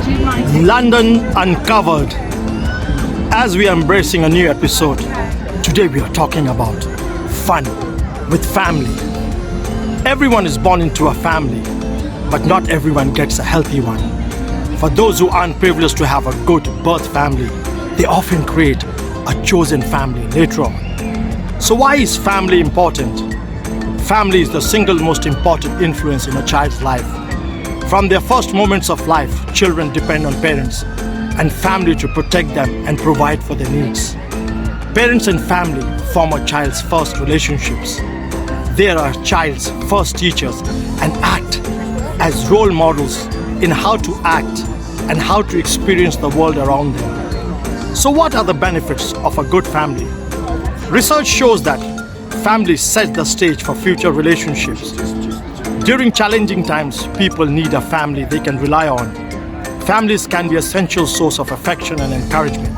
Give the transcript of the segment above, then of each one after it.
London Uncovered. As we are embracing a new episode, today we are talking about fun with family. Everyone is born into a family, but not everyone gets a healthy one. For those who aren't privileged to have a good birth family, they often create a chosen family later on. So why is family important? Family is the single most important influence in a child's life. From their first moments of life, children depend on parents and family to protect them and provide for their needs. Parents and family form a child's first relationships. They are a child's first teachers and act as role models in how to act and how to experience the world around them. So what are the benefits of a good family? Research shows that families set the stage for future relationships. During challenging times, people need a family they can rely on. Families can be an essential source of affection and encouragement.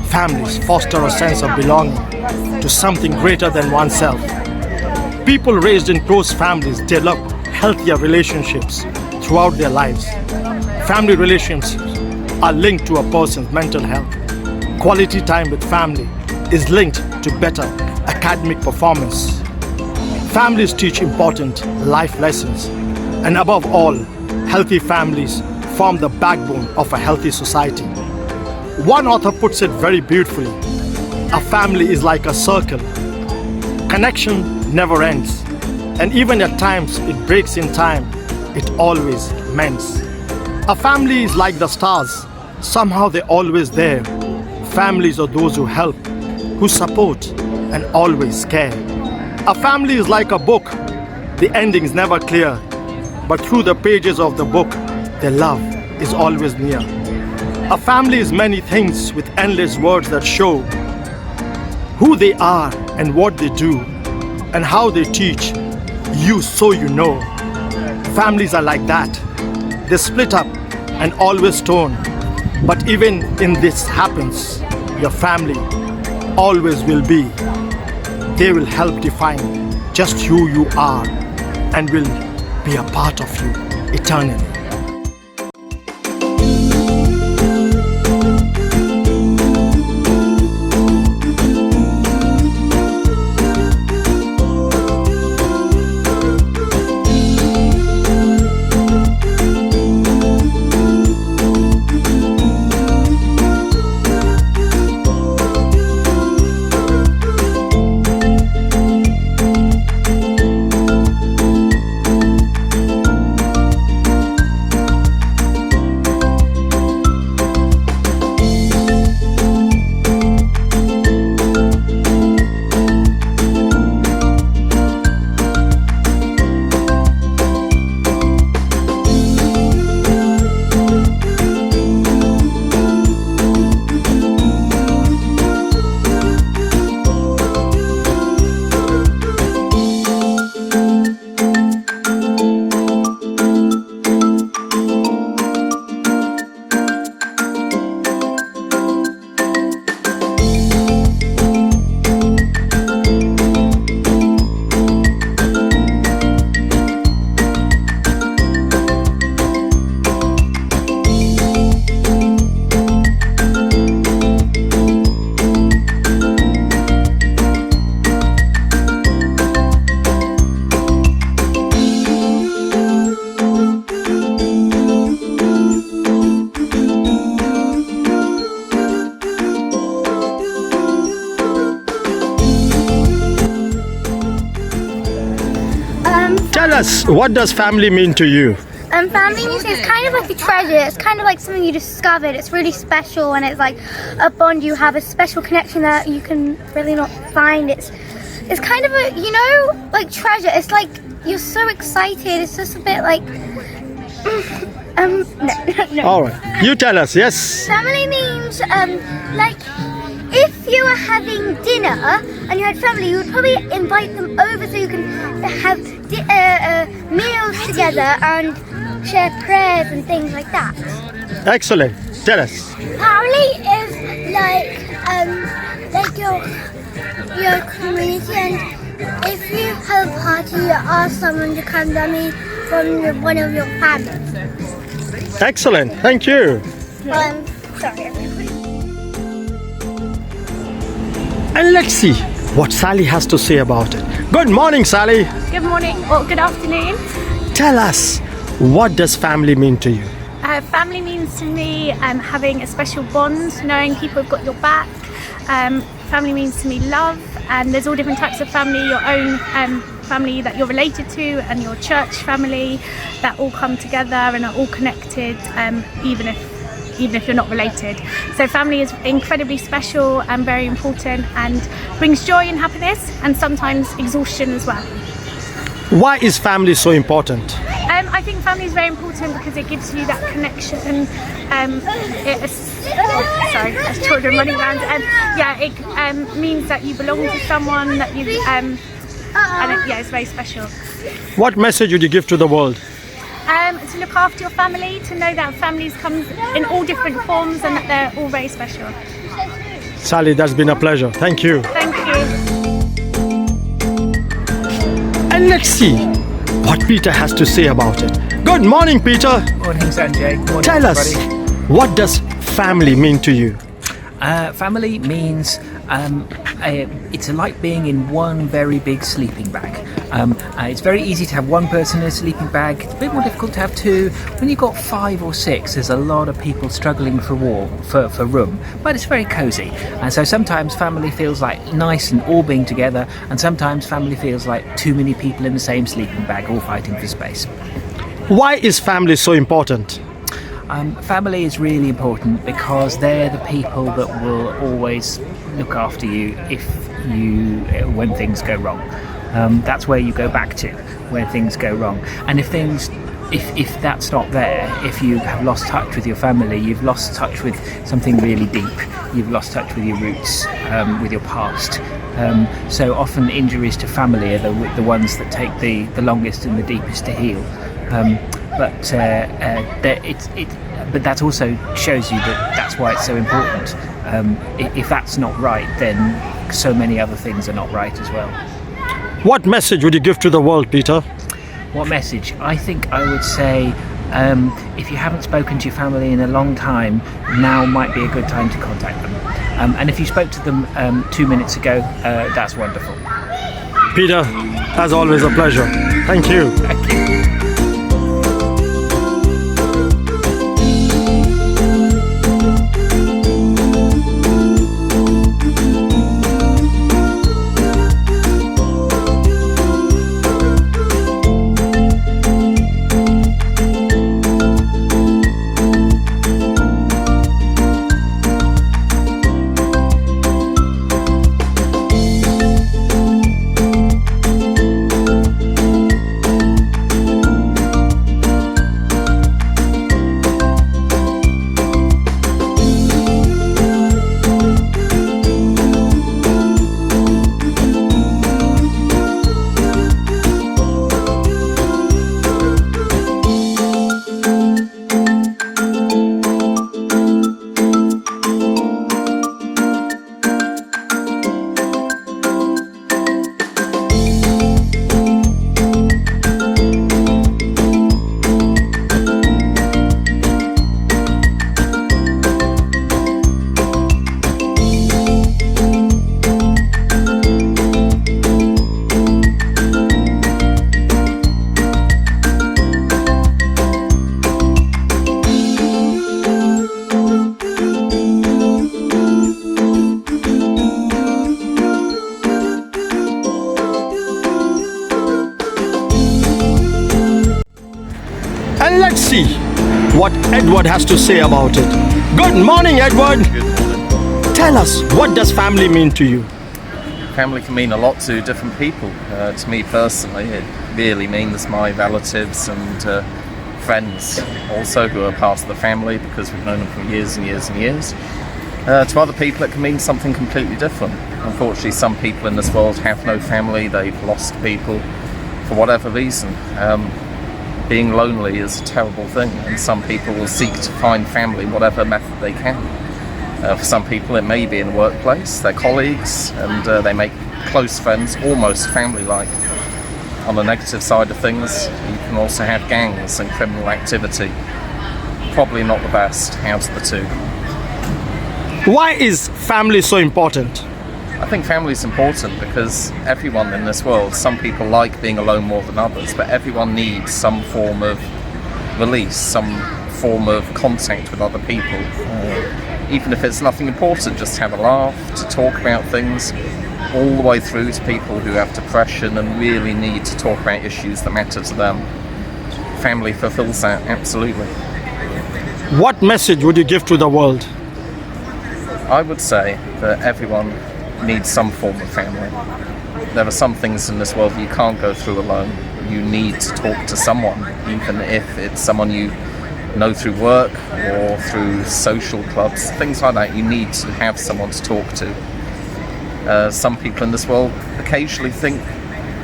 Families foster a sense of belonging to something greater than oneself. People raised in close families develop healthier relationships throughout their lives. Family relationships are linked to a person's mental health. Quality time with family is linked to better academic performance. Families teach important life lessons, and above all, healthy families form the backbone of a healthy society. One author puts it very beautifully. A family is like a circle. Connection never ends, and even at times it breaks in time, it always mends. A family is like the stars. Somehow they're always there. Families are those who help, who support, and always care. A family is like a book. The ending is never clear, but through the pages of the book, their love is always near. A family is many things with endless words that show who they are and what they do and how they teach you so you know. Families are like that. They split up and always torn. But even in this happens, your family always will be. They will help define just who you are and will be a part of you eternally. Tell us, what does family mean to you? Family means it's kind of like a treasure. It's kind of like something you discovered. It's really special, and it's like a bond. You have a special connection that you can really not find. It's kind of a, you know, like treasure. It's like you're so excited. It's just a bit like no. All right, you tell us. Yes. Family means like if you were having dinner and you had family, you would probably invite them over so you can have meals together and share prayers and things like that. Excellent. Tell us. Family is like your community, and if you have a party, you ask someone to come to me from one of your family. Excellent. Thank you. Sorry, everybody. And let's see what Sally has to say about it. Good morning, Sally. Good morning or good afternoon. Tell us, what does family mean to you? Family means to me having a special bond, knowing people have got your back. Family means to me love, and there's all different types of family, your own family that you're related to and your church family that all come together and are all connected, even if you're not related. So family is incredibly special and very important and brings joy and happiness and sometimes exhaustion as well. Why is family so important? I think family is very important because it gives you that connection. Sorry, there's children running around. It means that you belong to someone, that you, it's very special. What message would you give to the world? To look after your family, to know that families come in all different forms and that they're all very special. Sally, that's been a pleasure. Thank you. Thank you. And let's see what Peter has to say about it. Good morning, Peter. Morning, Sanjay. Morning, Tell us, everybody. what does family mean to you? Family means it's like being in one very big sleeping bag. It's very easy to have one person in a sleeping bag. It's a bit more difficult to have two. When you've got 5 or 6, there's a lot of people struggling for room, but it's very cosy. And so sometimes family feels like nice and all being together, and sometimes family feels like too many people in the same sleeping bag all fighting for space. Why is family so important? Family is really important because they're the people that will always look after you when things go wrong. That's where you go back to when things go wrong. And if that's not there, if you have lost touch with your family, you've lost touch with something really deep. You've lost touch with your roots, with your past. So often injuries to family are the ones that take the longest and the deepest to heal. But that also shows you that's why it's so important. If that's not right, then so many other things are not right as well. What message would you give to the world, Peter? What message? I think I would say if you haven't spoken to your family in a long time, now might be a good time to contact them. And if you spoke to them 2 minutes ago, that's wonderful. Peter, as always, a pleasure. Thank you. Thank you. And let's see what Edward has to say about it. Good morning, Edward. Good morning. Tell us, what does family mean to you? Family can mean a lot to different people. To me personally, it really means my relatives and friends also who are part of the family because we've known them for years and years and years. To other people it can mean something completely different. Unfortunately, some people in this world have no family, they've lost people for whatever reason. Being lonely is a terrible thing, and some people will seek to find family whatever method they can. For some people it may be in the workplace, their colleagues, and they make close friends, almost family-like. On the negative side of things, you can also have gangs and criminal activity. probably not the best out of the two. Why is family so important? I think family is important because everyone in this world, some people like being alone more than others, but everyone needs some form of release, some form of contact with other people. Even if it's nothing important, just to have a laugh, to talk about things, all the way through to people who have depression and really need to talk about issues that matter to them. Family fulfills that, absolutely. What message would you give to the world? I would say that everyone needs some form of family. There are some things in this world you can't go through alone. You need to talk to someone, even if it's someone you know through work or through social clubs, things like that. You need to have someone to talk to. Some people in this world occasionally think,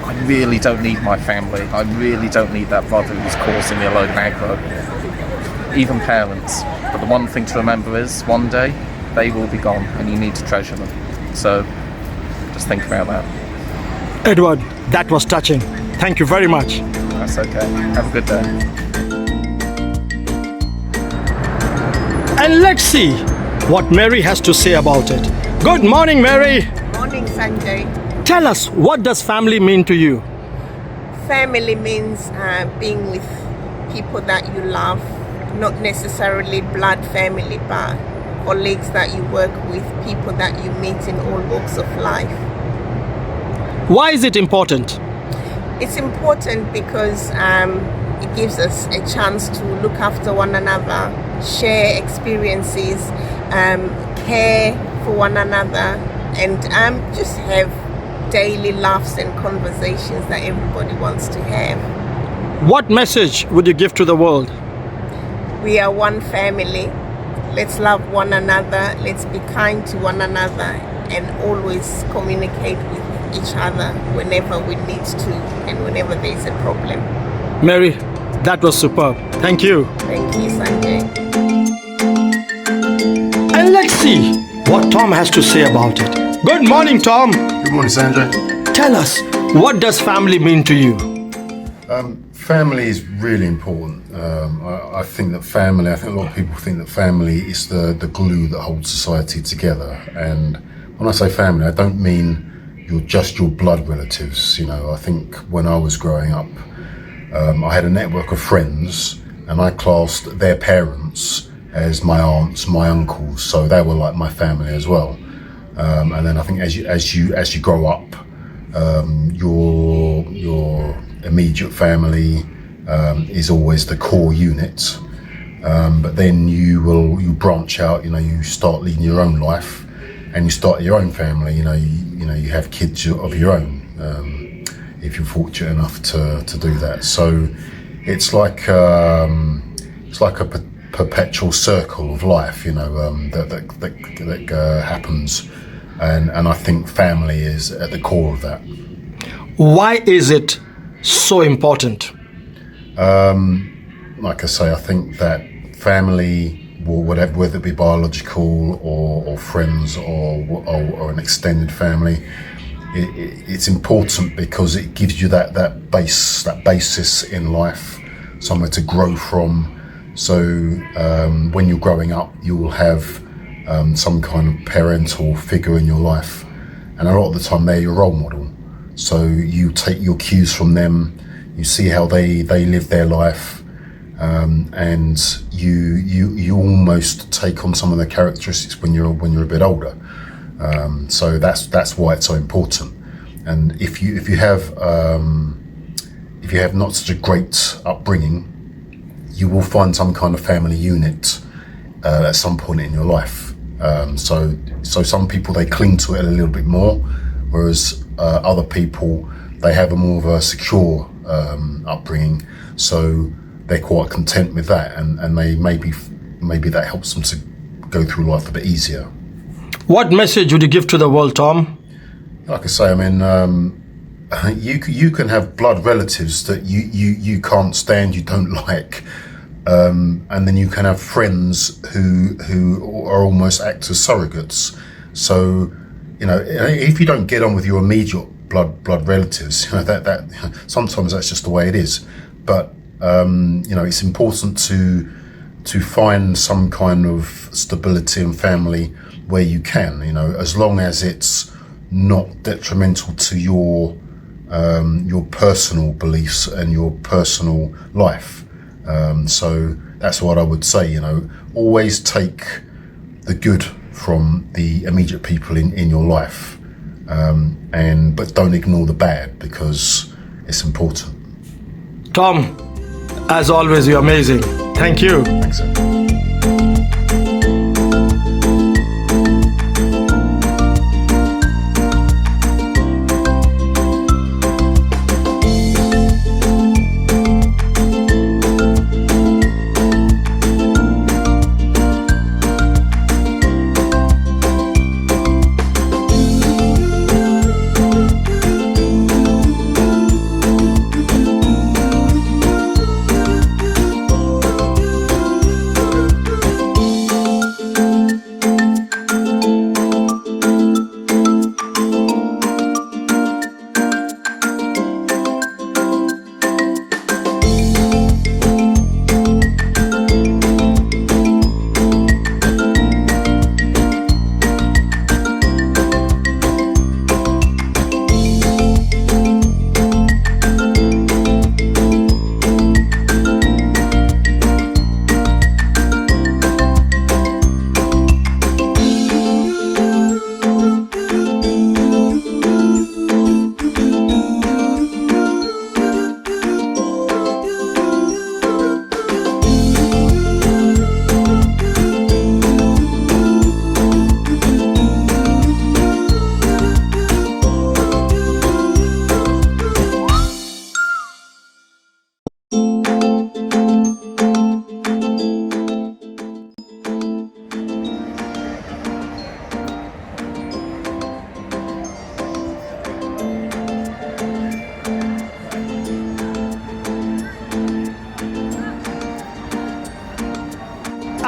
I really don't need my family. I really don't need that brother who's causing me a load of aggro. Even parents. But the one thing to remember is, one day, they will be gone and you need to treasure them. So, just think about that. Edward, that was touching. Thank you very much. That's okay. Have a good day. And let's see what Mary has to say about it. Good morning, Mary. Morning, Sanjay. Tell us, what does family mean to you? Family means being with people that you love, not necessarily blood family, but colleagues that you work with, people that you meet in all walks of life. Why is it important? It's important because it gives us a chance to look after one another, share experiences, care for one another, and just have daily laughs and conversations that everybody wants to have. What message would you give to the world? We are one family. Let's love one another. Let's be kind to one another and always communicate with each other whenever we need to and whenever there's a problem. Mary, that was superb. Thank you. Thank you, Sanjay. And let's see what Tom has to say about it. Good morning, Tom. Good morning, Sanjay. Tell us, what does family mean to you? Family is really important. I think a lot of people think that family is the glue that holds society together. And when I say family, I don't mean you're just your blood relatives. You know, I think when I was growing up, I had a network of friends and I classed their parents as my aunts, my uncles. So they were like my family as well. And then I think as you grow up, your immediate family is always the core unit, but then you branch out. You know, you start leading your own life, and you start your own family. You have kids of your own if you're fortunate enough to do that. So it's like a perpetual circle of life. That happens, and I think family is at the core of that. Why is it so important? Like I say, I think that family, whether it be biological or friends or an extended family, it's important because it gives you that basis in life, somewhere to grow from. So when you're growing up, you will have some kind of parental figure in your life, and a lot of the time they're your role model. So you take your cues from them, you see how they live their life, and you almost take on some of their characteristics when you're a bit older. So that's why it's so important. And if you have not such a great upbringing, you will find some kind of family unit at some point in your life. So some people, they cling to it a little bit more, whereas other people, they have a more of a secure upbringing, so they're quite content with that, and they maybe that helps them to go through life a bit easier. What message would you give to the world, Tom? Like I say, I mean, you can have blood relatives that you can't stand, you don't like, and then you can have friends who are almost act as surrogates. So, if you don't get on with your immediate blood relatives, that sometimes that's just the way it is. But it's important to find some kind of stability and family where you can, as long as it's not detrimental to your personal beliefs and your personal life. So that's what I would say, always take the good from the immediate people in your life, but don't ignore the bad, because it's important. Tom, as always, you're amazing. Thank you. Thanks, sir.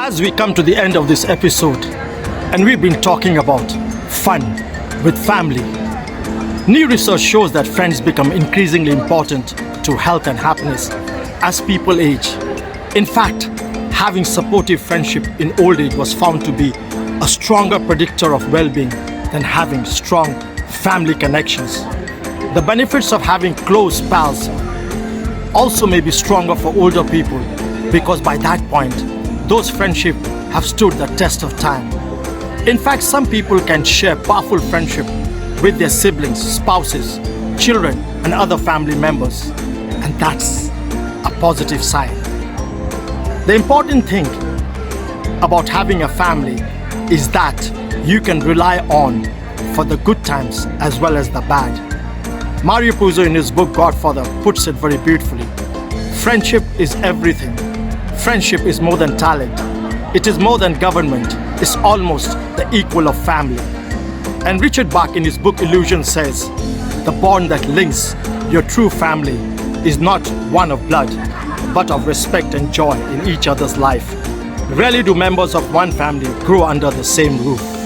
As we come to the end of this episode, and we've been talking about fun with family, new research shows that friends become increasingly important to health and happiness as people age. In fact, having supportive friendship in old age was found to be a stronger predictor of well-being than having strong family connections. The benefits of having close pals also may be stronger for older people, because by that point, those friendships have stood the test of time. In fact, some people can share powerful friendship with their siblings, spouses, children, and other family members, and that's a positive sign. The important thing about having a family is that you can rely on for the good times as well as the bad. Mario Puzo, in his book Godfather, puts it very beautifully. Friendship is everything. Friendship is more than talent. It is more than government. It's almost the equal of family. And Richard Bach, in his book Illusion, says, the bond that links your true family is not one of blood, but of respect and joy in each other's life. Rarely do members of one family grow under the same roof.